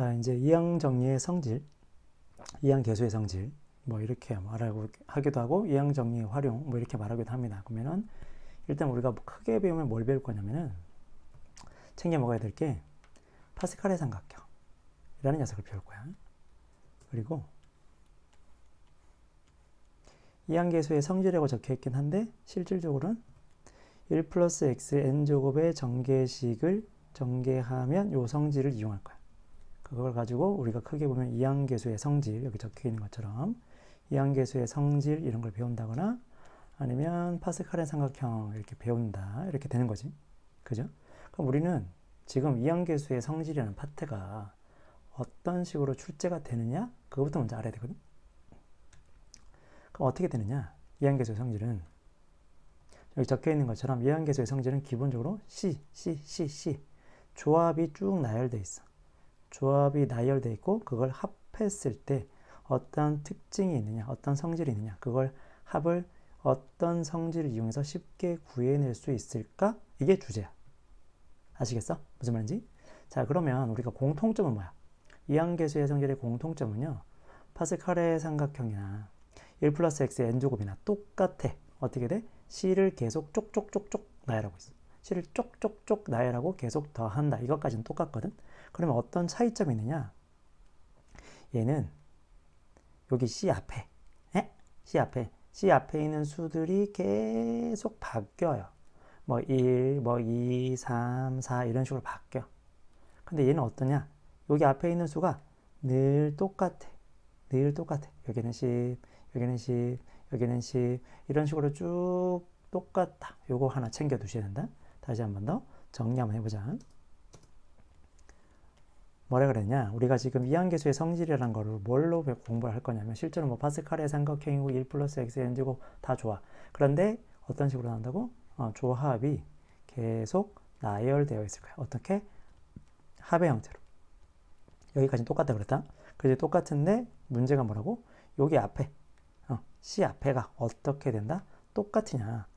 자, 이제 이항정리의 성질, 이항계수의 성질, 뭐 이렇게 말하고 하기도 하고 이항정리의 활용, 뭐 이렇게 말하기도 합니다. 그러면은 일단 우리가 크게 배우면 뭘 배울 거냐면은 챙겨 먹어야 될 게 파스칼의 삼각형이라는 녀석을 배울 거야. 그리고 이항계수의 성질이라고 적혀 있긴 한데 실질적으로는 1 플러스 x n제곱의 전개식을 전개하면 요 성질을 이용할 거야. 그걸 가지고 우리가 크게 보면 이항계수의 성질, 여기 적혀 있는 것처럼 이항계수의 성질 이런 걸 배운다거나 아니면 파스칼의 삼각형 이렇게 배운다 이렇게 되는 거지. 그죠? 그럼 우리는 지금 이항계수의 성질이라는 파트가 어떤 식으로 출제가 되느냐 그거부터 먼저 알아야 되거든. 그럼 어떻게 되느냐? 이항계수의 성질은 여기 적혀 있는 것처럼 이항계수의 성질은 기본적으로 C 조합이 쭉 나열돼 있어. 조합이 나열돼 있고 그걸 합했을 때 어떤 특징이 있느냐, 어떤 성질이 있느냐, 그걸 합을 어떤 성질을 이용해서 쉽게 구해낼 수 있을까? 이게 주제야. 아시겠어? 무슨 말인지? 자, 그러면 우리가 공통점은 뭐야? 이항계수의 성질의 공통점은요. 파스칼의 삼각형이나 1 플러스 x n제곱이나 똑같아. 어떻게 돼? C를 계속 쪽쪽쪽쪽 나열하고 있어. C를 쪽쪽쪽 나열하고 계속 더한다. 이것까지는 똑같거든. 그러면 어떤 차이점이 있느냐? 얘는 여기 C 앞에 C 앞에 있는 수들이 계속 바뀌어요. 뭐 1, 뭐 2, 3, 4 이런 식으로 바뀌어. 근데 얘는 어떠냐? 여기 앞에 있는 수가 늘 똑같아. 늘 똑같아. 여기는 10, 여기는 10, 여기는 10 이런 식으로 쭉 똑같다. 요거 하나 챙겨 두셔야 된다. 다시 한 번 더 정리 한번 해보자. 뭐라 그랬냐? 우리가 지금 이항계수의 성질이라는 거를 뭘로 공부를 할 거냐면 실제로 뭐 파스칼의 삼각형이고 1 플러스 x n제곱 다 좋아. 그런데 어떤 식으로 나온다고? 조합이 계속 나열되어 있을 거야. 어떻게? 합의 형태로. 여기까지는 똑같다 그랬다. 그래서 똑같은데 문제가 뭐라고? 여기 앞에 C 앞에가 어떻게 된다? 똑같으냐?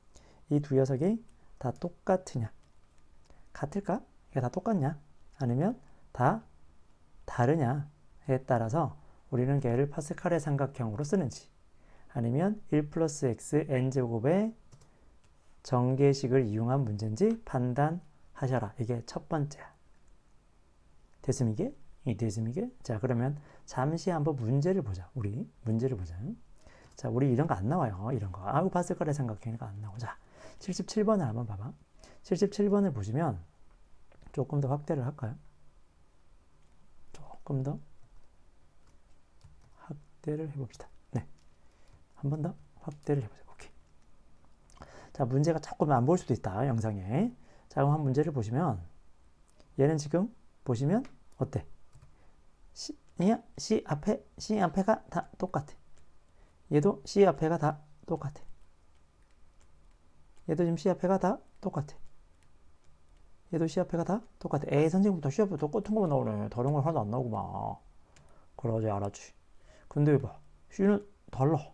이 두 녀석이 다 똑같으냐? 같을까? 이게 다 똑같냐? 아니면 다 다르냐에 따라서 우리는 걔를 파스칼의 삼각형으로 쓰는지 아니면 1 플러스 x n제곱의 전개식을 이용한 문제인지 판단하셔라. 이게 첫 번째야. 됐습니까? 됐습니까? 자, 그러면 잠시 한번 문제를 보자. 우리 문제를 보자. 자, 우리 이런 거 안 나와요. 이런 거. 아우, 파스칼의 삼각형이니까 안 나오고. 자, 77번을 한번 봐봐. 77번을 보시면 조금 더 확대를 할까요? 조금 더 확대를 해봅시다. 네. 한 번 더 확대를 해보자. 오케이. 자, 문제가 조금 안 보일 수도 있다. 영상에. 자, 그럼 한 문제를 보시면 얘는 지금 보시면 어때? C 앞에가 다 똑같아. 얘도 C 앞에가 다 똑같아. 얘도 지금 C 앞에가 다 똑같아. 얘도 C 앞에가 다 똑같아. 에이, 선생님부터 C 앞에 똑같은 거만 나오네. 다른 건 하나도 안 나오고 막. 그러지, 알았지. 근데 봐. C는 달라.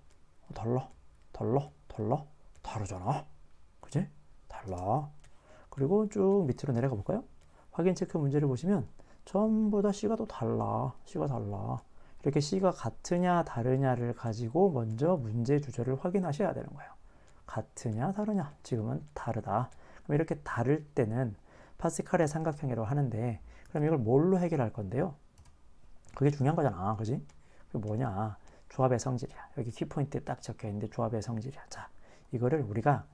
다르잖아. 그지? 달라. 그리고 쭉 밑으로 내려가 볼까요? 확인 체크 문제를 보시면 전부 다 C가 또 달라. C가 달라. 이렇게 C가 같으냐 다르냐를 가지고 먼저 문제 주제를 확인하셔야 되는 거예요. 같으냐 다르냐. 지금은 다르다. 그럼 이렇게 다를 때는 파스칼의 삼각형이라고 하는데 그럼 이걸 뭘로 해결할 건데요? 그게 중요한 거잖아. 그지? 그게 뭐냐? 조합의 성질이야. 여기 키포인트에 딱 적혀 있는데 조합의 성질이야. 자, 이거를 우리가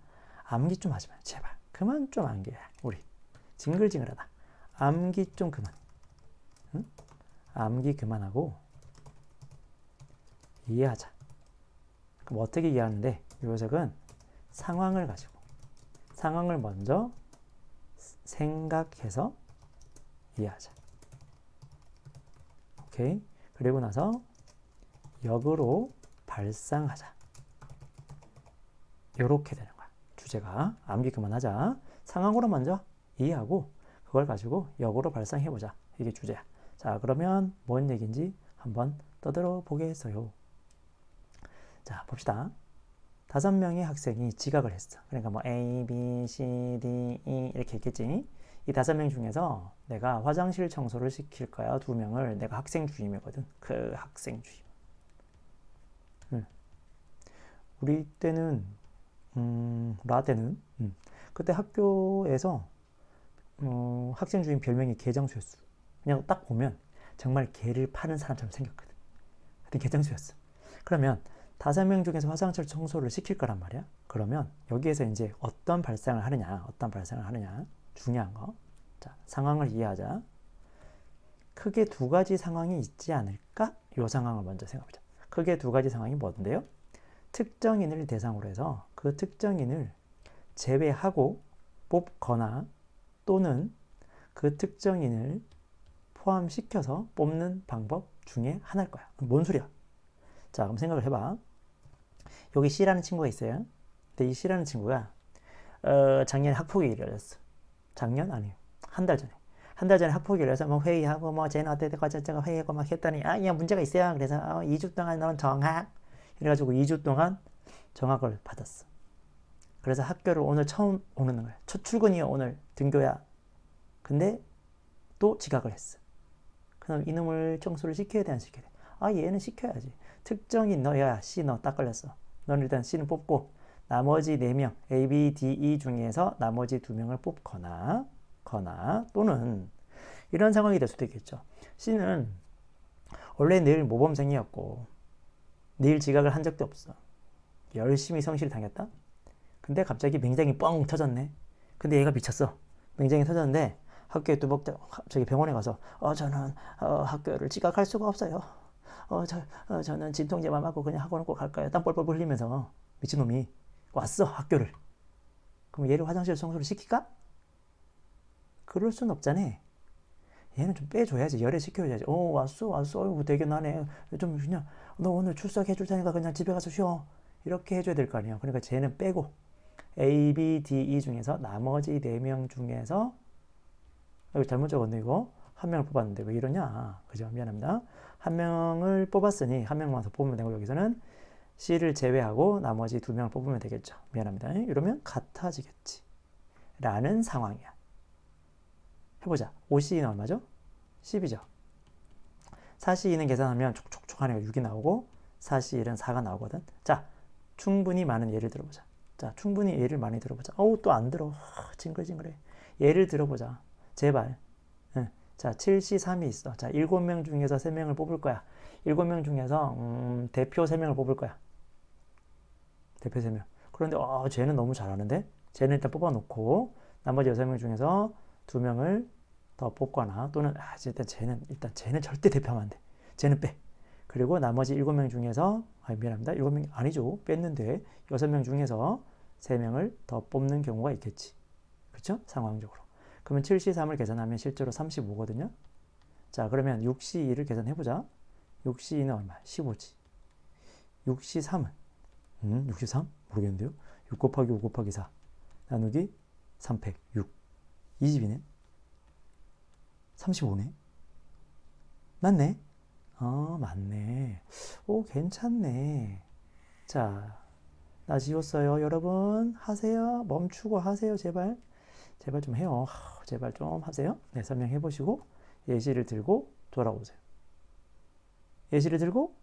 암기 좀 하지 마. 제발. 그만 좀 암기해. 우리. 징글징글하다. 암기 좀 그만. 응? 암기 그만하고 이해하자. 그럼 어떻게 이해하는데? 이 녀석은 상황을 가지고 상황을 먼저 생각해서 이해하자. 오케이? 그리고 나서 역으로 발상하자. 이렇게 되는 거야. 주제가 암기 그만하자. 상황으로 먼저 이해하고 그걸 가지고 역으로 발상해보자. 이게 주제야. 자, 그러면 뭔 얘기인지 한번 떠들어 보겠어요. 자, 봅시다. 5명의 학생이 지각을 했어. 그러니까 뭐 A, B, C, D, E 이렇게 있겠지. 이 5명 중에서 내가 화장실 청소를 시킬 거야. 2명을. 내가 학생 주임이거든. 그 학생 주임. 우리 때는 나 때는 그때 학교에서 학생 주임 별명이 개장수였어. 그냥 딱 보면 정말 개를 파는 사람처럼 생겼거든. 하여튼 개장수였어. 그러면 5명 중에서 화장실 청소를 시킬 거란 말이야. 그러면 여기에서 이제 어떤 발상을 하느냐 중요한 거. 자, 상황을 이해하자. 크게 2가지 상황이 있지 않을까? 이 상황을 먼저 생각해보자. 크게 2가지 상황이 뭔데요? 특정인을 대상으로 해서 그 특정인을 제외하고 뽑거나 또는 그 특정인을 포함시켜서 뽑는 방법 중에 하나일 거야. 뭔 소리야? 자, 그럼 생각을 해봐. 여기 C라는 친구가 있어요. 근데 이 C라는 친구가 작년에 학폭이 일어났어. 작년? 아니에요. 한 달 전에. 한 달 전에 학폭이 일어나서 뭐 회의하고 뭐 쟤는 어떻게 어쩌고 회의하고 막 했더니 야 문제가 있어요. 그래서 2주 동안 너는 정학 이래가지고 2주 동안 정학을 받았어. 그래서 학교를 오늘 처음 오는 거야. 첫 출근이야. 오늘 등교야. 근데 또 지각을 했어. 그럼 이놈을 청소를 시켜야 돼, 안 시켜야 돼? 얘는 시켜야지. 특정인 너야. C 너 딱 걸렸어. 너는 일단 C는 뽑고 나머지 4명 A, B, D, E 중에서 나머지 2명을 뽑거나 또는 이런 상황이 될 수도 있겠죠. C는 원래 늘 모범생이었고 늘 지각을 한 적도 없어. 열심히 성실을 당했다. 근데 갑자기 맹장이 뻥 터졌네. 근데 얘가 미쳤어. 맹장이 터졌는데 학교에 저기 병원에 가서 저는 학교를 지각할 수가 없어요. 저는 진통제만 맞고 그냥 학원을 꼭 갈까요? 땀 뻘뻘 흘리면서 미친놈이 왔어 학교를. 그럼 얘를 화장실 청소를 시킬까? 그럴 순 없잖아. 얘는 좀 빼줘야지. 열애 시켜줘야지. 왔어. 어이구 대견하네. 좀 그냥 너 오늘 출석해 줄 테니까 그냥 집에 가서 쉬어. 이렇게 해줘야 될 거 아니야. 그러니까 쟤는 빼고 A, B, D, E 중에서 나머지 4명 중에서 여기 잘못 적었네 이거. 한 명을 뽑았는데 왜 이러냐. 그죠? 미안합니다. 한 명을 뽑았으니 한 명만 더 뽑으면 되고 여기서는 C를 제외하고 나머지 2명을 뽑으면 되겠죠. 미안합니다. 이러면 같아지겠지. 라는 상황이야. 해보자. 5C는 얼마죠? 10이죠. 4C2는 계산하면 촉촉촉 하네요. 6이 나오고 4C1은 4가 나오거든. 자, 충분히 많은 예를 들어보자. 자, 충분히 예를 많이 들어보자. 또 안 들어. 징글징글해. 예를 들어보자. 제발. 자, 7C3이 있어. 자, 7명 중에서 3명을 뽑을 거야. 7명 중에서 대표 3명을 뽑을 거야. 대표 3명. 그런데 쟤는 너무 잘하는데? 쟤는 일단 뽑아놓고 나머지 6명 중에서 2명을 더 뽑거나 또는 일단 쟤는 절대 대표하면 안 돼. 쟤는 빼. 그리고 나머지 7명 중에서 미안합니다. 7명 아니죠. 뺐는데 6명 중에서 3명을 더 뽑는 경우가 있겠지. 그렇죠? 상황적으로. 그러면 7C3을 계산하면 실제로 35거든요. 자, 그러면 6C2를 계산해보자. 6C2는 얼마야? 15지. 6C3은 63? 모르겠는데요. 6 곱하기 5 곱하기 4 나누기 3팩 6 20이네. 35네. 맞네. 맞네. 괜찮네. 자, 나 지웠어요. 여러분 하세요. 멈추고 하세요. 제발 좀 해요. 제발 좀 하세요. 네, 설명해 보시고 예시를 들고 돌아오세요. 예시를 들고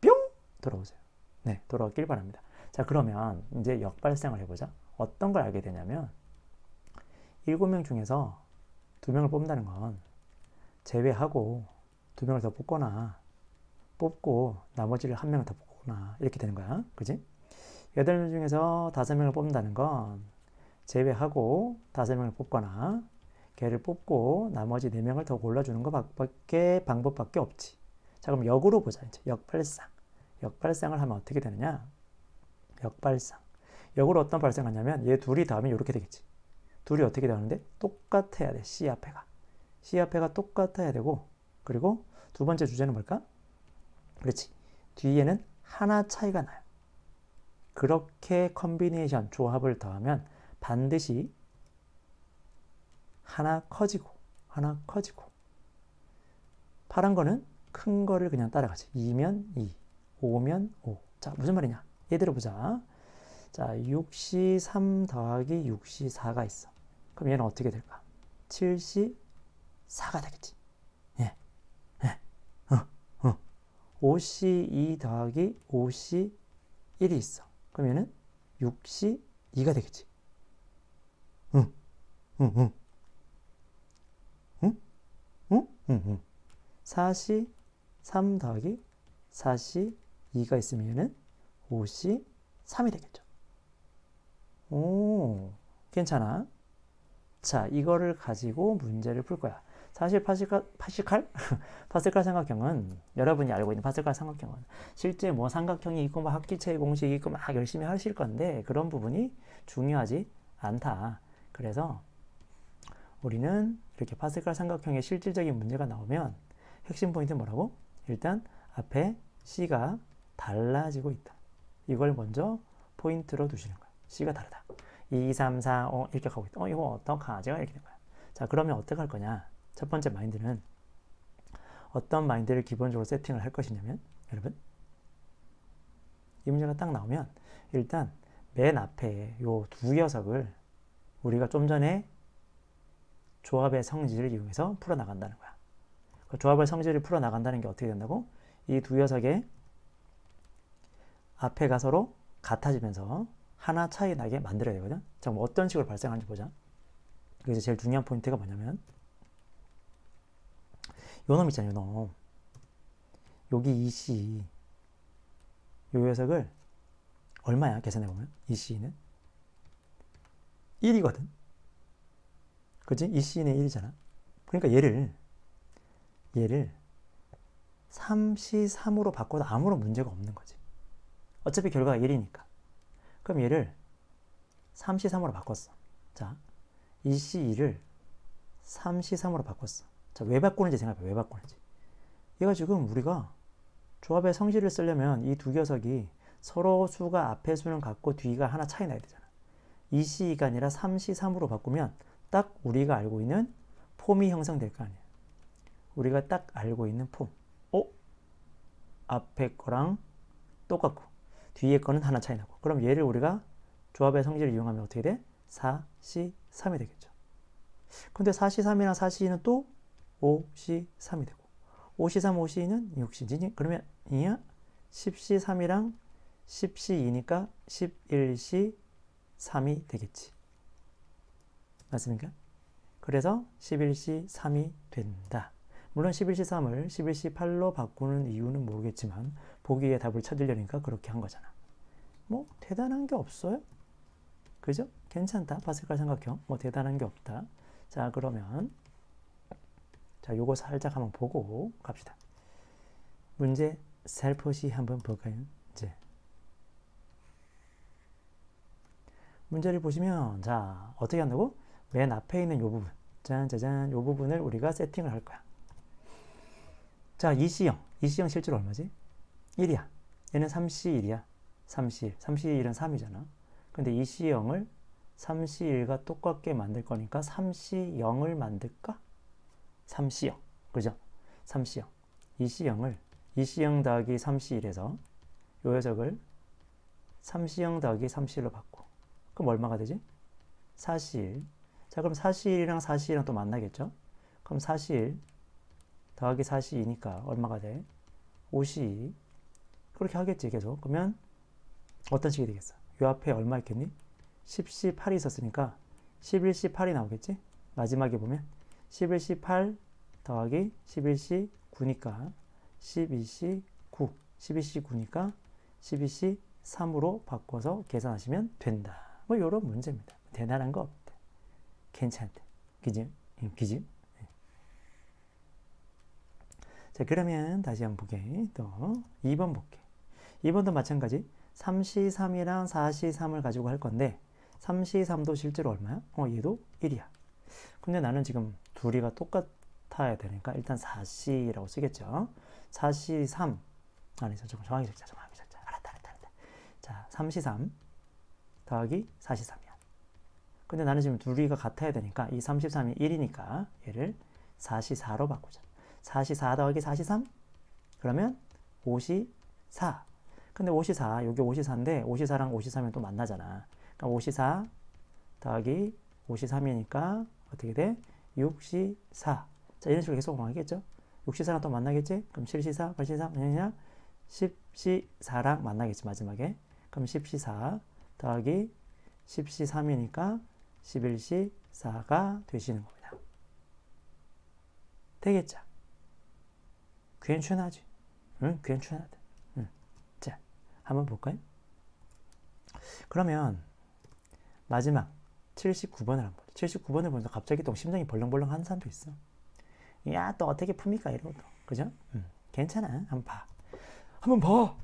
뿅 돌아오세요. 네, 돌아오길 바랍니다. 자, 그러면 이제 역발상을 해보자. 어떤 걸 알게 되냐면 7명 중에서 2명을 뽑는다는 건 제외하고 2명을 더 뽑거나 뽑고 나머지를 1명을 더 뽑거나 이렇게 되는 거야. 그지? 8명 중에서 5명을 뽑는다는 건 제외하고 5명을 뽑거나 걔를 뽑고 나머지 4명을 더 골라주는 방법밖에 없지. 자, 그럼 역으로 보자. 이제 역발상을 하면 어떻게 되느냐? 역으로 어떤 발상을 하냐면 얘 둘이 더하면 이렇게 되겠지. 둘이 어떻게 되는데? 똑같아야 돼. C 앞에가 똑같아야 되고, 그리고 두 번째 주제는 뭘까? 그렇지. 뒤에는 하나 차이가 나요. 그렇게 컨비네이션, 조합을 더하면 반드시 하나 커지고 파란 거는 큰 거를 그냥 따라가지. 2면 2, 5면 5. 자, 무슨 말이냐? 얘 들어보자. 자, 6C3 더하기 6C4가 있어. 그럼 얘는 어떻게 될까? 74가 되겠지. 예. 예. 5C2 더하기 5C1이 있어. 그럼 얘는 6C2가 되겠지. 응, 응, 응. 응? 응? 응, 응. 4C3 더하기 4C2가 있으면 얘는 5C3이 되겠죠. 오, 괜찮아. 자, 이거를 가지고 문제를 풀 거야. 사실 파스칼 삼각형은 여러분이 알고 있는 파스칼 삼각형은 실제 뭐 삼각형이 있고 뭐 합기체의 공식이 있고 막 열심히 하실 건데 그런 부분이 중요하지 않다. 그래서 우리는 이렇게 파스칼 삼각형의 실질적인 문제가 나오면 핵심 포인트는 뭐라고? 일단 앞에 C가 달라지고 있다. 이걸 먼저 포인트로 두시는 거야. C가 다르다. 2, 3, 4, 5 이렇게 가고 있다. 이거 어떡하죠? 이렇게 된 거야. 자, 그러면 어떻게 할 거냐? 첫 번째 마인드는 어떤 마인드를 기본적으로 세팅을 할 것이냐면 여러분 이 문제가 딱 나오면 일단 맨 앞에 요 두 녀석을 우리가 좀 전에 조합의 성질을 이용해서 풀어나간다는 거야. 그 조합의 성질을 풀어나간다는 게 어떻게 된다고? 이 두 녀석의 앞에가 서로 같아지면서 하나 차이 나게 만들어야 되거든. 자, 뭐 어떤 식으로 발생하는지 보자. 그래서 제일 중요한 포인트가 뭐냐면 요 놈 있잖아요, 요 놈. 여기 이 C 요 녀석을 얼마야? 계산해보면 이 C는 1이거든. 그치? 이 C는 1이잖아. 그러니까 얘를 3C3으로 바꿔도 아무런 문제가 없는 거지. 어차피 결과가 1이니까. 그럼 얘를 3C3으로 바꿨어. 자, 이 C2를 3C3으로 바꿨어. 자, 왜 바꾸는지 생각해. 왜 바꾸는지. 얘가 지금 우리가 조합의 성질을 쓰려면 이 두 녀석이 서로 수가 앞에 수는 같고 뒤가 하나 차이 나야 되잖아. 2C2가 아니라 3C3으로 바꾸면 딱 우리가 알고 있는 폼이 형성될 거 아니야. 우리가 딱 알고 있는 폼. 앞에 거랑 똑같고 뒤에 거는 하나 차이 나고. 그럼 얘를 우리가 조합의 성질을 이용하면 어떻게 돼? 4C3이 되겠죠. 근데 4C3이랑 4C2는 또 5C3이 되고 5C3, 5C2는 6C2지. 그러면 이야 10C3이랑 10C2니까 11C3이 되겠지. 맞습니까? 그래서 11C3이 된다. 물론 11C3을 11C8로 바꾸는 이유는 모르겠지만 보기의 답을 찾으려니까 그렇게 한 거잖아. 뭐 대단한 게 없어요. 그죠? 괜찮다. 파스칼 삼각형 뭐 대단한 게 없다. 자, 그러면 자, 요거 살짝 한번 보고 갑시다. 문제 살포시 한번 볼까요? 이제 문제를 보시면 자, 어떻게 한다고? 맨 앞에 있는 요 부분 짠짜잔 요 부분을 우리가 세팅을 할 거야. 자, 이C형 실제로 얼마지? 1이야. 얘는 3C1이야. 3C1 3C1은 3이잖아. 근데 이C형을 3C1과 똑같게 만들 거니까 3C0을 만들까? 3C형. 그죠? 3C형. 이C형을 이C형 더하기 3C1에서 요 녀석을 3C형 더하기 3C1로 바꿔. 그럼 얼마가 되지? 4C1. 자, 그럼 4C1이랑 4C1이랑 또 만나겠죠? 그럼 4C1 더하기 4C2니까 얼마가 돼? 5C2. 그렇게 하겠지, 계속. 그러면 어떤 식이 되겠어? 요 앞에 얼마 있겠니? 10C8이 있었으니까 11C8이 나오겠지? 마지막에 보면 11C8 더하기 11C9니까 12C9. 12C9니까 12C3으로 바꿔서 계산하시면 된다. 뭐 요런 문제입니다. 대단한 거 없대. 괜찮대. 그지? 그지? 자, 그러면 다시 한번 보게. 또 2번 볼게. 2번도 마찬가지 3C3이랑 4C3을 가지고 할 건데 3C3도 실제로 얼마야? 얘도 1이야. 근데 나는 지금 둘이가 똑같아야 되니까 일단 4C라고 쓰겠죠. 4C3 아니죠. 정확히 적자. 알았다. 자, 3C3 더하기 4C3이야. 근데 나는 지금 둘이가 같아야 되니까 이 33이 1이니까 얘를 4C4로 바꾸자. 4C4 더하기 4C3? 그러면 5C4. 근데 5C4, 여기 5C4인데 5C4랑 5C3이 또 만나잖아. 그러니까 5C4 더하기 5시 3이니까 어떻게 돼? 6시 4. 자, 이런 식으로 계속 만나겠죠? 6시 4랑 또 만나겠지? 그럼 7시 4, 8시 4, 그냥 10시 4랑 만나겠지, 마지막에. 그럼 10시 4 더하기 10시 3이니까 11시 4가 되시는 겁니다. 되겠죠? 괜찮아지? 응, 괜찮아다. 응. 자, 한번 볼까요? 그러면 마지막 79번을 한번 보자. 79번을 보면서 갑자기 또 심장이 벌렁벌렁 하는 사람도 있어. 야, 또 어떻게 풉니까? 이러고 또. 그죠? 괜찮아. 한번 봐. 한번 봐.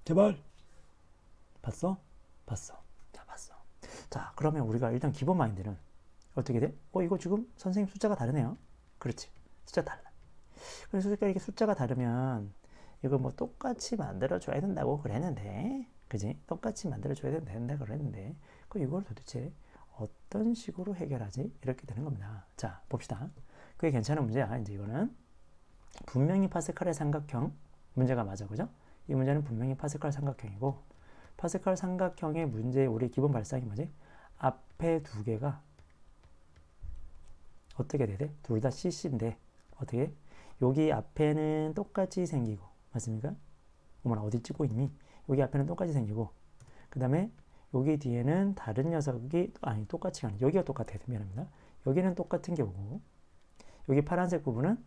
제발. 봤어? 봤어. 자, 봤어. 자, 그러면 우리가 일단 기본 마인드는 어떻게 돼? 이거 지금 선생님 숫자가 다르네요. 그렇지. 숫자 달라. 그래서 이렇게 숫자가 다르면 이거 뭐 똑같이 만들어줘야 된다고 그랬는데, 그지? 똑같이 만들어줘야 된다 그랬는데, 이걸 도대체 어떤 식으로 해결하지? 이렇게 되는 겁니다. 자, 봅시다. 그게 괜찮은 문제야. 이제 이거는 분명히 파스칼의 삼각형 문제가 맞아, 그죠? 이 문제는 분명히 파스칼 삼각형이고, 파스칼 삼각형의 문제의 우리 기본 발상이 뭐지? 앞에 두 개가 어떻게 돼? 둘 다 CC인데 어떻게? 여기 앞에는 똑같이 생기고, 맞습니까? 어머나, 어디 찍고 있니? 여기 앞에는 똑같이 생기고, 그 다음에 여기 뒤에는 다른 녀석이, 아니 똑같이 아니 여기가 똑같아요. 미안합니다. 여기는 똑같은 게 오고, 여기 파란색 부분은,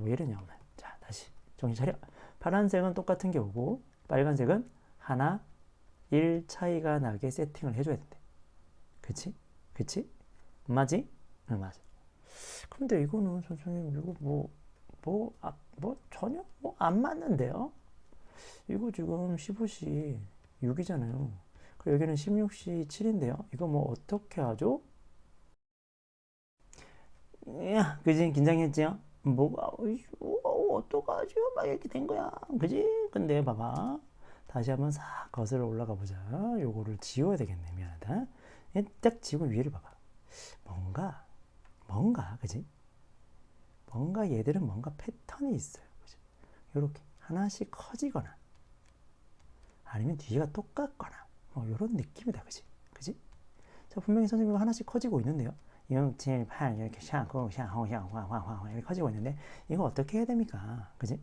왜 이러냐 오늘. 자, 다시 정신 차려. 파란색은 똑같은 게 오고, 빨간색은 하나 1 차이가 나게 세팅을 해줘야 된대. 그치? 그치? 맞지? 응, 맞아. 근데 이거는 선생님 이거 전혀 안 맞는데요? 이거 지금 15시 6이잖아요. 그리고 여기는 16시 7인데요. 이거 뭐 어떻게 하죠? 야, 그지? 긴장했지요? 뭐가, 어떡하죠? 막 이렇게 된 거야. 그지? 근데 봐봐. 다시 한번 싹 거슬러 올라가 보자. 요거를 지워야 되겠네. 미안하다. 딱 지우고 위를 봐봐. 뭔가, 그지? 뭔가 얘들은 뭔가 패턴이 있어요. 그죠? 요렇게 하나씩 커지거나 아니면 뒤가 똑같거나 요런 느낌이다. 그지? 그지? 자, 분명히 선생님이 하나씩 커지고 있는데요. 6, 7, 8 이렇게 샹, 이렇게 커지고 있는데 이거 어떻게 해야 됩니까? 그지?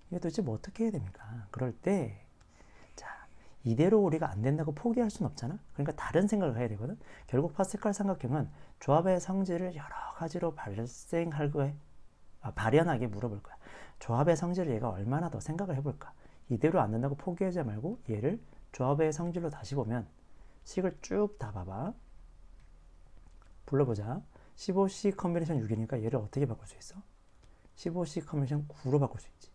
이거 도대체 뭐 어떻게 해야 됩니까? 그럴 때 자, 이대로 우리가 안 된다고 포기할 수는 없잖아. 그러니까 다른 생각을 해야 되거든. 결국 파스칼 삼각형은 조합의 성질을 여러 가지로 발생할 거에 발현하게 물어볼 거야. 조합의 성질을 얘가 얼마나 더 생각을 해볼까? 이대로 안 된다고 포기하지 말고 얘를 조합의 성질로 다시 보면 식을 쭉 다 봐봐. 불러보자. 15C 컨비네이션 6이니까 얘를 어떻게 바꿀 수 있어? 15C 컨비네이션 9로 바꿀 수 있지.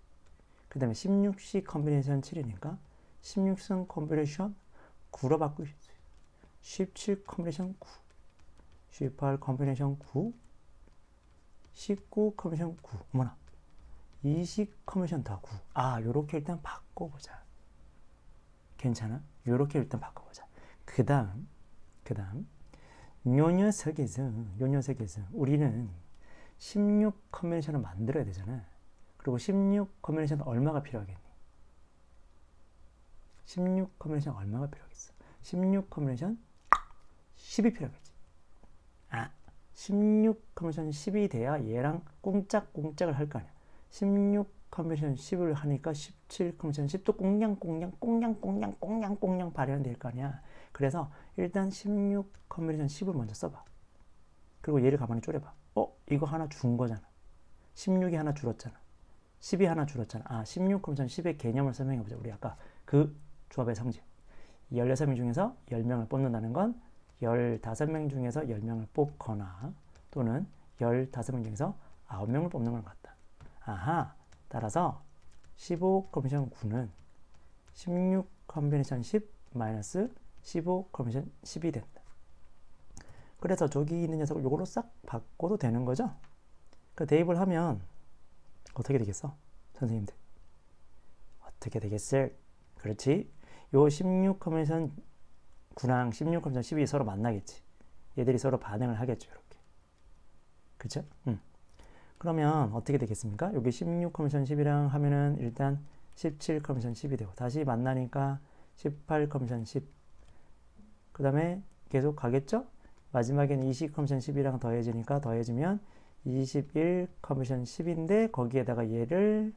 그 다음에 16C 컨비네이션 7이니까 16승 컨비네이션 9로 바꿀 수 있어. 17 컨비네이션 9, 18 컨비네이션 9, 19 컨비네이션 9. 어머나. 20 컨비네이션 다 9. 요렇게 일단 바꿔보자. 괜찮아? 요렇게 일단 바꿔보자. 그 다음 요 녀석에서 우리는 16 컨비네이션을 만들어야 되잖아. 그리고 16 컨비네이션 얼마가 필요하겠니? 16 컨비네이션 얼마가 필요하겠어? 16 컨비네이션 10이 필요하겠지. 16 컨비네이션 10이 돼야 얘랑 꽁짝꽁짝을 할 거 아니야. 16 컨비네이션 10을 하니까 17 컨비네이션 10도 꽁냥꽁냥 발현될 거 아니야. 그래서 일단 16 컨비네이션 10을 먼저 써봐. 그리고 얘를 가만히 쪼려봐. 이거 하나 준 거잖아. 16이 하나 줄었잖아. 10이 하나 줄었잖아. 16 컨비네이션 10의 개념을 설명해보자. 우리 아까 그 조합의 성질. 16명 중에서 10명을 뽑는다는 건 15명 중에서 10명을 뽑거나 또는 15명 중에서 9명을 뽑는 것 같다. 따라서 15 컨비네이션 9는 16 컨비네이션 10 마이너스 15 컨비네이션 10이 된다. 그래서 저기 있는 녀석을 요걸로 싹 바꿔도 되는 거죠? 그 대입을 하면 어떻게 되겠어? 선생님들. 어떻게 되겠어요? 그렇지? 요 16 컨비네이션 9랑 16 컨비네이션 10이 서로 만나겠지. 얘들이 서로 반응을 하겠죠. 이렇게. 그쵸? 그러면 어떻게 되겠습니까? 여기 16 컨비네이션 10이랑 하면은 일단 17 컨비네이션 10이 되고 다시 만나니까 18 컨비네이션 10. 그 다음에 계속 가겠죠? 마지막에는 20 커미션 10이랑 더해지니까 더해지면 21 커미션 10인데 거기에다가 얘를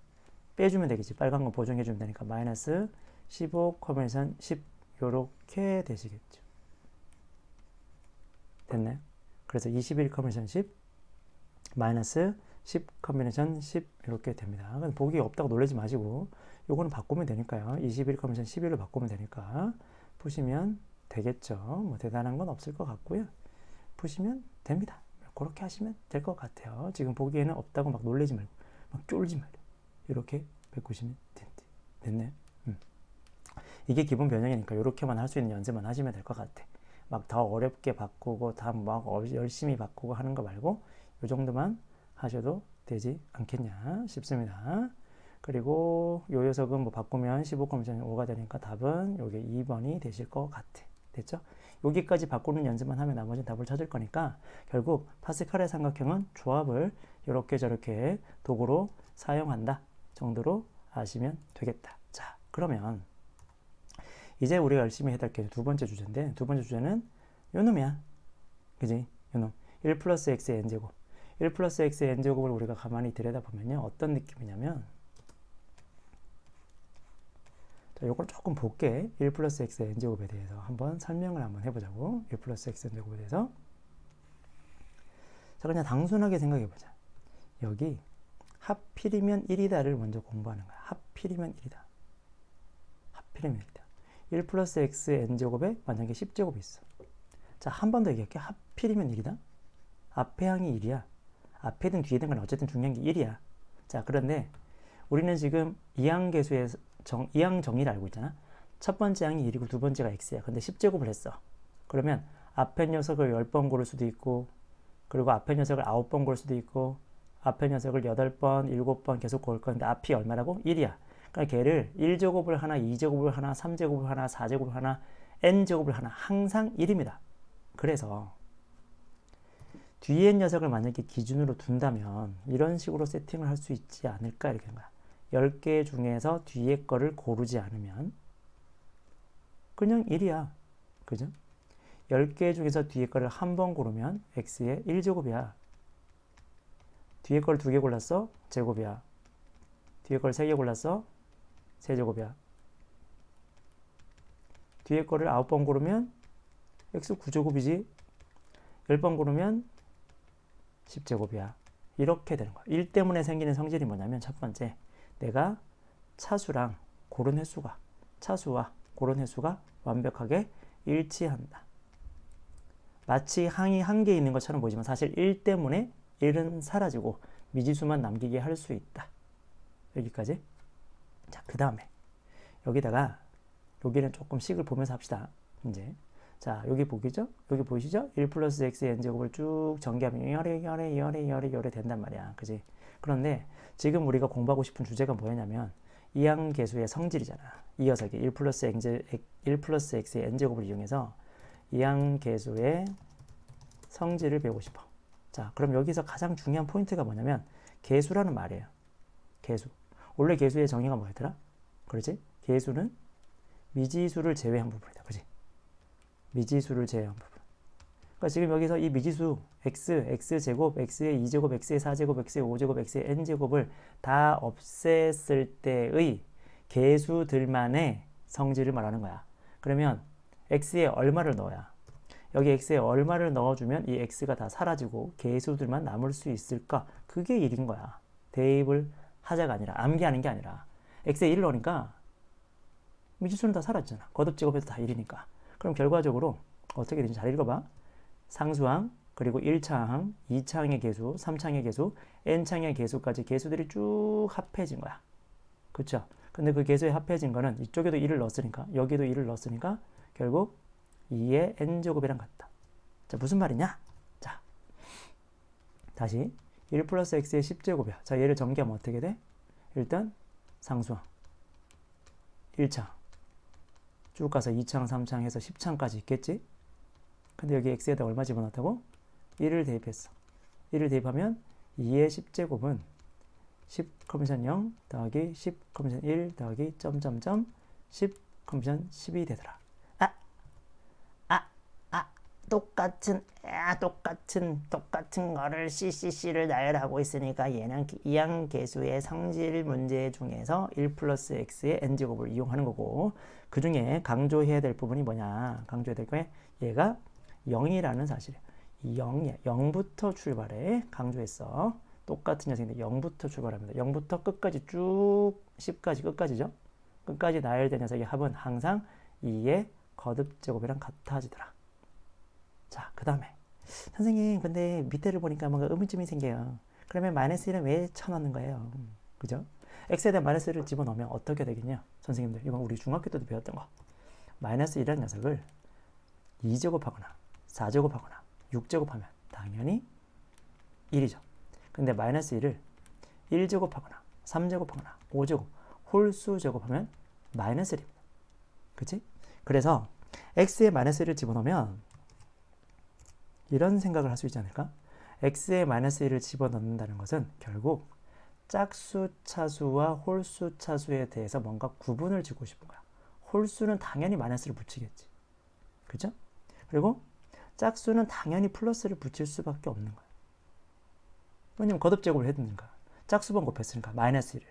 빼주면 되겠지. 빨간 거 보정해주면 되니까 마이너스 15 커미션 10 요렇게 되시겠죠. 됐나요? 그래서 21 커미션 10 마이너스 10 커미션 10 이렇게 됩니다. 보기 없다고 놀라지 마시고 요거는 바꾸면 되니까요. 21 커미션 11로 바꾸면 되니까 푸시면 되겠죠. 뭐 대단한 건 없을 것 같고요. 푸시면 됩니다. 그렇게 하시면 될 것 같아요. 지금 보기에는 없다고 막 놀라지 말고 막 쫄지 말고 이렇게 바꾸시면 됐네요. 이게 기본 변형이니까 이렇게만 할 수 있는 연습만 하시면 될 것 같아. 막 더 어렵게 바꾸고 다 막 열심히 바꾸고 하는 거 말고 이 정도만 하셔도 되지 않겠냐 싶습니다. 그리고 요 녀석은 뭐 바꾸면 15,5가 되니까 답은 요게 2번이 되실 것 같아. 됐죠? 여기까지 바꾸는 연습만 하면 나머지는 답을 찾을 거니까 결국 파스칼의 삼각형은 조합을 이렇게 저렇게 도구로 사용한다 정도로 아시면 되겠다. 자, 그러면 이제 우리가 열심히 해야 될 게 두 번째 주제인데 두 번째 주제는 요 놈이야. 그지? 요 놈. 1 플러스 x의 n제곱. 1 플러스 x의 n제곱을 우리가 가만히 들여다보면요. 어떤 느낌이냐면 자, 요걸 조금 볼게. 1 플러스 x의 n제곱에 대해서 한번 설명을 한번 해보자고. 1 플러스 x의 n제곱에 대해서. 자, 그냥 단순하게 생각해보자. 여기 하필이면 1이다를 먼저 공부하는 거야. 하필이면 1이다. 하필이면 1이다. 1 플러스 x의 n제곱에 만약에 10제곱이 있어. 자, 한 번 더 얘기할게. 하필이면 1이다. 앞에 항이 1이야. 앞에든 뒤에든 건 어쨌든 중요한 게 1이야. 자, 그런데 우리는 지금 이항계수의 이항 정의를 알고 있잖아. 첫 번째 항이 1이고 두 번째가 x야. 근데 10제곱을 했어. 그러면 앞에 녀석을 10번 고를 수도 있고 그리고 앞에 녀석을 9번 고를 수도 있고 앞에 녀석을 8번, 7번 계속 고를 건데 앞이 얼마라고? 1이야. 그러니까 걔를 1제곱을 하나, 2제곱을 하나, 3제곱을 하나, 4제곱을 하나, n제곱을 하나 항상 1입니다. 그래서 뒤에 녀석을 만약에 기준으로 둔다면 이런 식으로 세팅을 할 수 있지 않을까 이렇게 된 거야. 10개 중에서 뒤에 거를 고르지 않으면 그냥 1이야. 그죠? 10개 중에서 뒤에 거를 한 번 고르면 x의 1제곱이야. 뒤에 걸 2개 골랐어? 제곱이야. 뒤에 걸 3개 골랐어? 세제곱이야. 뒤에 거를 9번 고르면 x 9제곱이지. 10번 고르면 10제곱이야. 이렇게 되는 거야. 1 때문에 생기는 성질이 뭐냐면 첫 번째, 내가 차수랑 고른 횟수가 차수와 고른 횟수가 완벽하게 일치한다. 마치 항이 한 개 있는 것처럼 보이지만 사실 1 때문에 1은 사라지고 미지수만 남기게 할 수 있다. 여기까지. 자, 그 다음에 여기다가 여기는 조금 식을 보면서 합시다. 이제 자, 여기 보이죠? 여기 보이시죠? 1 플러스 x의 n제곱을 쭉 전개하면 열에 된단 말이야. 그지? 그런데 지금 우리가 공부하고 싶은 주제가 뭐였냐면 이항계수의 성질이잖아. 이 녀석이 1 플러스 x의 n제곱을 이용해서 이항계수의 성질을 배우고 싶어. 자, 그럼 여기서 가장 중요한 포인트가 뭐냐면 계수라는 말이에요. 계수. 원래 계수의 정의가 뭐였더라? 그렇지? 계수는 미지수를 제외한 부분이다. 그지? 미지수를 제외한 부분. 그러니까 지금 여기서 이 미지수 x제곱, x의 2제곱, x의 4제곱, x의 5제곱, x의 n제곱을 다 없앴을 때의 계수들만의 성질을 말하는 거야. 그러면 x에 얼마를 넣어야? 여기 x에 얼마를 넣어주면 이 x가 다 사라지고 계수들만 남을 수 있을까? 그게 1인 거야. 대입을 하자가 아니라, 암기하는 게 아니라. x에 1을 넣으니까 미지수는 다 사라지잖아. 거듭제곱해도 다 1이니까. 그럼 결과적으로 어떻게 되는지 잘 읽어봐. 상수항, 그리고 1차항, 2차항의 계수, 3차항의 계수, n차항의 계수까지 계수들이 쭉 합해진 거야. 그쵸? 근데 그 계수에 합해진 거는 이쪽에도 1을 넣었으니까, 여기도 1을 넣었으니까 결국 2의 n제곱이랑 같다. 자, 무슨 말이냐? 자, 다시 1 플러스 x의 10제곱이야. 자, 얘를 전개하면 어떻게 돼? 일단 상수항 1차항 쭉 가서 2차항, 3차항 해서 10차항까지 있겠지? 근데 여기 x에다 얼마 집어넣었다고? 1을 대입했어. 1을 대입하면 2의 10제곱은 10,0 더하기 10,1 더하기 점점점 10,10이 되더라. 똑같은 똑같은 거를 CCC를 나열하고 있으니까 얘는 이항계수의 성질 문제 중에서 1 플러스 x의 n제곱을 이용하는 거고, 그 중에 강조해야 될 부분이 뭐냐, 강조해야 될 게 얘가 0이라는 사실이에요. 0이야. 0부터 출발해. 강조했어. 똑같은 녀석인데 0부터 출발합니다. 0부터 끝까지 쭉 10까지 끝까지죠. 끝까지 나열된 녀석의 합은 항상 2의 거듭제곱이랑 같아지더라. 자, 그 다음에 선생님 근데 밑에를 보니까 뭔가 의문점이 생겨요. 그러면 마이너스 1은 왜 쳐넣는 거예요? 그죠? x에 대한 마이너스 1을 집어넣으면 어떻게 되겠냐? 선생님들 이건 우리 중학교 때도 배웠던 거. 마이너스 1이라는 녀석을 2제곱하거나 4제곱하거나 6제곱하면 당연히 1이죠. 근데 마이너스 1을 1제곱하거나 3제곱하거나 5제곱 홀수 제곱하면 마이너스 1입니다. 그치? 그래서 x에 마이너스 1을 집어넣으면 이런 생각을 할 수 있지 않을까? x에 마이너스 1을 집어넣는다는 것은 결국 짝수 차수와 홀수 차수에 대해서 뭔가 구분을 짓고 싶은 거야. 홀수는 당연히 마이너스를 붙이겠지. 그죠? 그리고 짝수는 당연히 플러스를 붙일 수밖에 없는 거야. 왜냐면 거듭제곱을 했으니까. 짝수번 곱했으니까 마이너스 1을.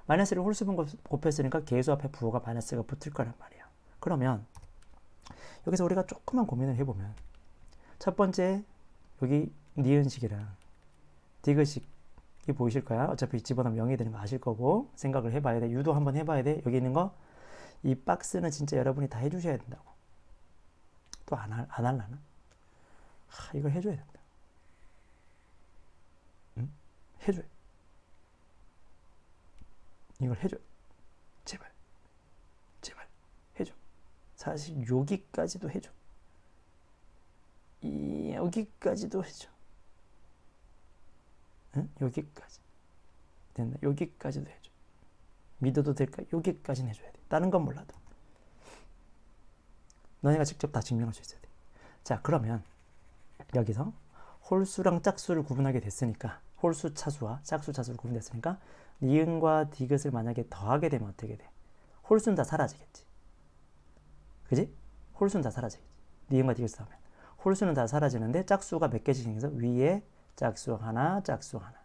마이너스를 홀수번 곱했으니까 계수 앞에 부호가 마이너스가 붙을 거란 말이야. 그러면 여기서 우리가 조금만 고민을 해보면 첫 번째 여기 니은식이랑 디귿식이 보이실 거야. 어차피 집어넣으면 0이 되는 거 아실 거고 생각을 해봐야 돼. 유도 한번 해봐야 돼. 여기 있는 거 이 박스는 진짜 여러분이 다 해주셔야 된다고. 또 안 할라나? 이걸 해줘야 된다. 응? 해줘요. 이걸 해줘. 제발. 제발. 해줘. 사실 여기까지도 해줘. 여기까지도 해줘. 응? 여기까지. 됐나? 여기까지도 해줘. 믿어도 될까? 여기까지는 해줘야 돼. 다른 건 몰라도. 너네가 직접 다 증명할 수 있어야 돼. 자, 그러면 여기서 홀수랑 짝수를 구분하게 됐으니까 홀수 차수와 짝수 차수를 구분됐으니까 니은과 디귿을 만약에 더하게 되면 어떻게 돼? 홀수는 다 사라지겠지. 그지? 홀수는 다 사라지겠지. 니은과 디귿을 더하면. 홀수는 다 사라지는데 짝수가 몇 개씩 생겨서 위에 짝수 하나, 짝수 하나.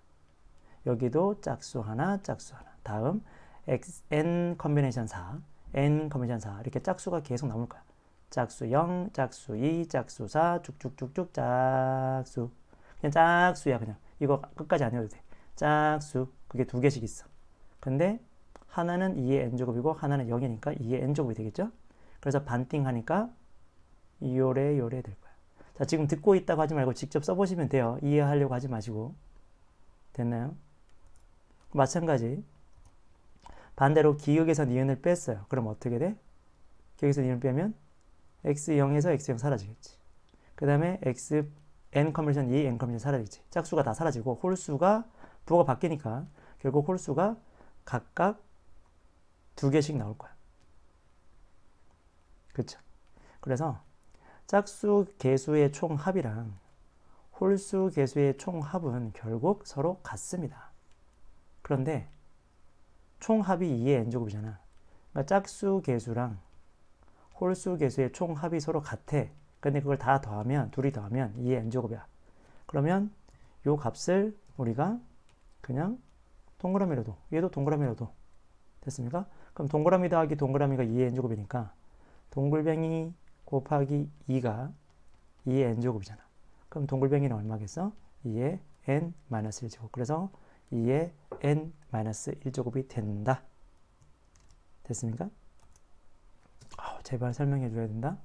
여기도 짝수 하나, 짝수 하나. 다음 n 컨비네이션 4, n 컨비네이션 4 이렇게 짝수가 계속 나올 거야. 짝수 0, 짝수 2, 짝수 4 쭉쭉쭉쭉 짝수. 그냥 짝수야 그냥. 이거 끝까지 안 해도 돼. 짝수. 그게 두 개씩 있어. 근데 하나는 2의 n제곱이고 하나는 0이니까 2의 n제곱이 되겠죠? 그래서 반띵하니까 요래 될 거야. 자, 지금 듣고 있다고 하지 말고 직접 써보시면 돼요. 이해하려고 하지 마시고. 됐나요? 마찬가지. 반대로 기역에서 니은을 뺐어요. 그럼 어떻게 돼? 기역에서 니은을 빼면 x0에서 x0 사라지겠지. 그 다음에 x n 컨버전 2, n 컨버전 사라지겠지. 짝수가 다 사라지고 홀수가 부호가 바뀌니까 결국 홀수가 각각 두 개씩 나올 거야. 그렇죠? 그래서 짝수 개수의 총합이랑 홀수 개수의 총합은 결국 서로 같습니다. 그런데 총합이 2의 n제곱이잖아. 그러니까 짝수 개수랑 홀수 개수의 총합이 서로 같아. 근데 그걸 다 더하면, 둘이 더하면 2의 n제곱이야. 그러면 요 값을 우리가 그냥 동그라미로 둬. 얘도 동그라미로 둬. 됐습니까? 그럼 동그라미 더하기 동그라미가 2의 n제곱이니까 동글뱅이 곱하기 2가 2의 n제곱이잖아. 그럼 동글뱅이는 얼마겠어? 2의 n-1제곱. 그래서 2의 n-1제곱이 된다. 됐습니까? 제발 설명해 줘야 된다.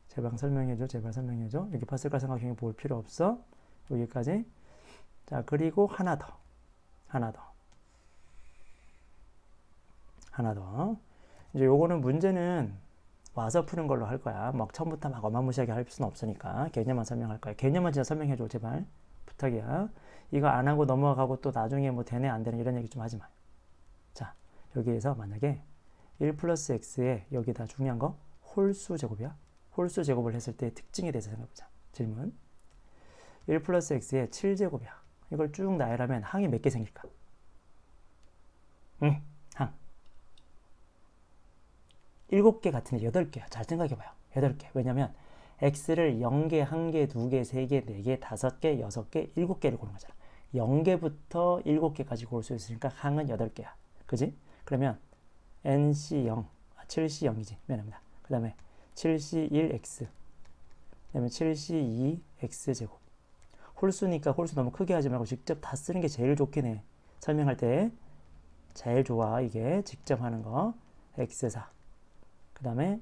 제발 설명해 줘. 여기 파스칼 삼각형이 볼 필요 없어. 여기까지. 자, 그리고 하나 더. 이제 요거는 문제는 와서 푸는 걸로 할 거야. 막 처음부터 막 어마무시하게 할 수는 없으니까 개념만 설명할 거야. 개념만 진짜 설명해 줘, 제발. 부탁이야. 이거 안 하고 넘어가고 또 나중에 뭐 되네 안 되네 이런 얘기 좀 하지 마. 자, 여기에서 만약에 1 플러스 x에 여기다 중요한 거 홀수 제곱이야. 홀수 제곱을 했을 때 특징에 대해서 생각해보자. 질문. 1 플러스 x에 7제곱이야. 이걸 쭉 나열하면 항이 몇 개 생길까? 항. 7개 같은데 8개야. 잘 생각해봐요. 8개. 왜냐면 x를 0개, 1개, 2개, 3개, 4개, 5개, 6개, 7개를 고른 거잖아. 0개부터 7개까지 고를 수 있으니까 항은 8개야. 그지? 그러면 nc0, 7c0이지. 미안합니다. 그 다음에 7c1x, 그 다음에 7c2x제곱. 홀수니까 홀수 너무 크게 하지 말고 직접 다 쓰는 게 제일 좋긴 해. 설명할 때 제일 좋아. 이게 직접 하는 거. x4. 그 다음에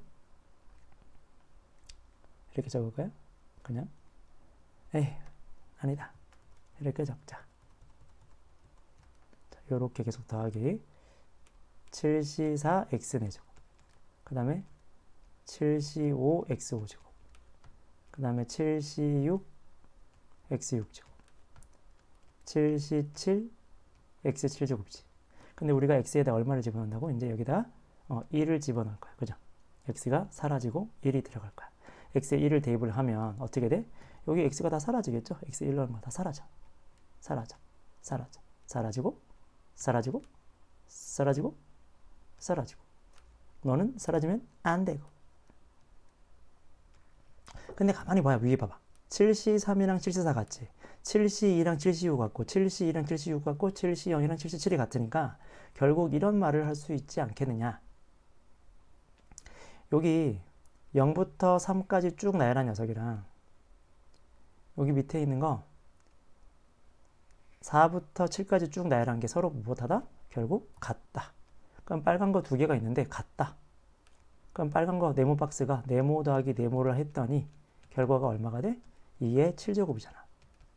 이렇게 적을까요? 그냥 에이 아니다. 이렇게 적자. 자, 요렇게 계속 더하기 7c4x4제곱. 그 다음에 7c5x5제곱. 그 다음에 7c6x6제곱. 7c7x7제곱이지. 근데 우리가 x에다 얼마를 집어넣는다고? 이제 여기다 1을 집어넣을 거야. 그죠? x가 사라지고 1이 들어갈 거야. x에 1을 대입을 하면 어떻게 돼? 여기 x가 다 사라지겠죠? x에 1 넣으면 다 사라져. 사라져. 사라져. 사라지고 사라지고 사라지고 사라지고. 너는 사라지면 안 되고. 근데 가만히 봐요. 위에 봐봐. 7C3이랑 7C4 같지? 7C2랑 7C6 같고 7C2랑 7C6 같고 7C0이랑 7C7이 같으니까 결국 이런 말을 할 수 있지 않겠느냐. 여기 0부터 3까지 쭉 나열한 녀석이랑 여기 밑에 있는 거 4부터 7까지 쭉 나열한 게 서로 무엇하다? 결국 같다. 그럼 빨간 거 2개가 있는데 같다. 그럼 빨간 거 네모 박스가 네모 더하기 네모를 했더니 결과가 얼마가 돼? 2의 7제곱이잖아.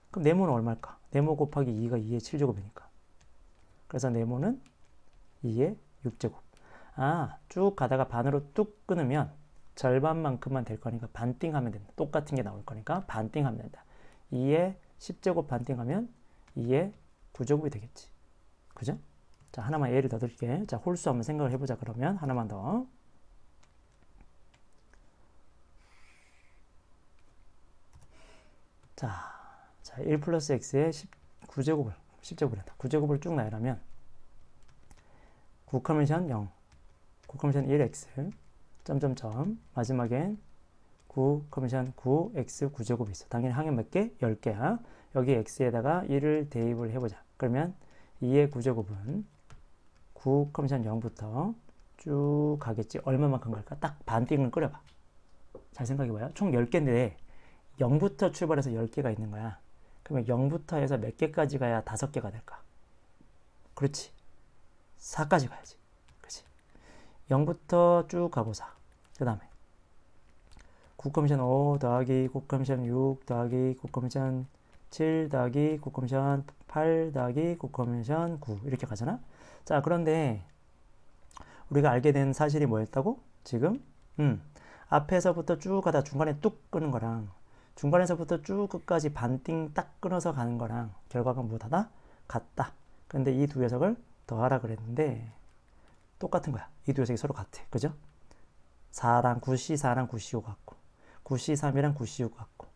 그럼 네모는 얼마일까? 네모 곱하기 2가 2의 7제곱이니까. 그래서 네모는 2의 6제곱. 아, 쭉 가다가 반으로 뚝 끊으면 절반만큼만 될 거니까 반띵하면 된다. 똑같은 게 나올 거니까 반띵하면 된다. 2의 10제곱 반띵하면 2의 9제곱이 되겠지. 그죠? 자, 하나만 예를 더 드릴게. 자, 홀수 한번 생각을 해보자. 그러면 하나만 더. 자, 1 플러스 x의 9제곱을, 10제곱을 한다. 9제곱을 쭉 나열하면 9 커미션 0, 9 커미션 1x, 점점점, 마지막엔 9 커미션 9x 9제곱이 있어. 당연히 항에 몇 개? 10개야. 여기 x에다가 1을 대입을 해보자. 그러면 2의 9제곱은 9 커미션 0부터 쭉 가겠지. 얼마만큼 갈까? 딱 반띵을 끓여봐. 잘 생각해봐요. 총 10개인데 0부터 출발해서 10개가 있는 거야. 그러면 0부터 해서 몇 개까지 가야 5개가 될까? 그렇지. 4까지 가야지. 그렇지. 0부터 쭉 가고 4. 그 다음에 9 커미션 5 더하기 9 커미션 6 더하기 9 커미션 7 더하기 9 커미션 8 더하기 9 커미션 9 이렇게 가잖아. 자, 그런데 우리가 알게 된 사실이 뭐였다고? 지금 앞에서부터 쭉 가다 중간에 뚝 끄는 거랑 중간에서부터 쭉 끝까지 반띵 딱 끊어서 가는 거랑 결과가 뭐하다? 같다. 근데 이 두 녀석을 더하라 그랬는데 똑같은 거야. 이 두 녀석이 서로 같아. 그죠? 4랑 9C4랑 9C5 같고 9C3이랑 9C6 같고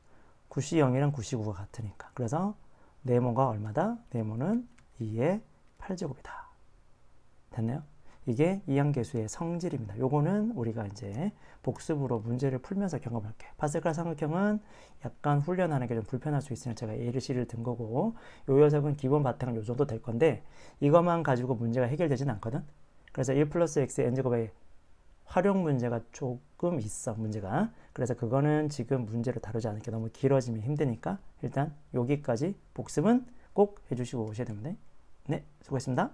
9C0이랑 9C9가 같으니까. 그래서 네모가 얼마다? 네모는 2의 8제곱이다. 됐나요? 이게 이항계수의 성질입니다. 요거는 우리가 이제 복습으로 문제를 풀면서 경험할게요. 파스칼 삼각형은 약간 훈련하는 게 좀 불편할 수 있으니 제가 A를 C를 든 거고, 요 녀석은 기본 바탕은 요 정도 될 건데 이것만 가지고 문제가 해결되진 않거든. 그래서 1 플러스 x n제곱의 활용 문제가 조금 있어, 문제가. 그래서 그거는 지금 문제를 다루지 않을게. 너무 길어지면 힘드니까 일단 여기까지 복습은 꼭 해주시고 오셔야 됩니다. 네, 수고했습니다.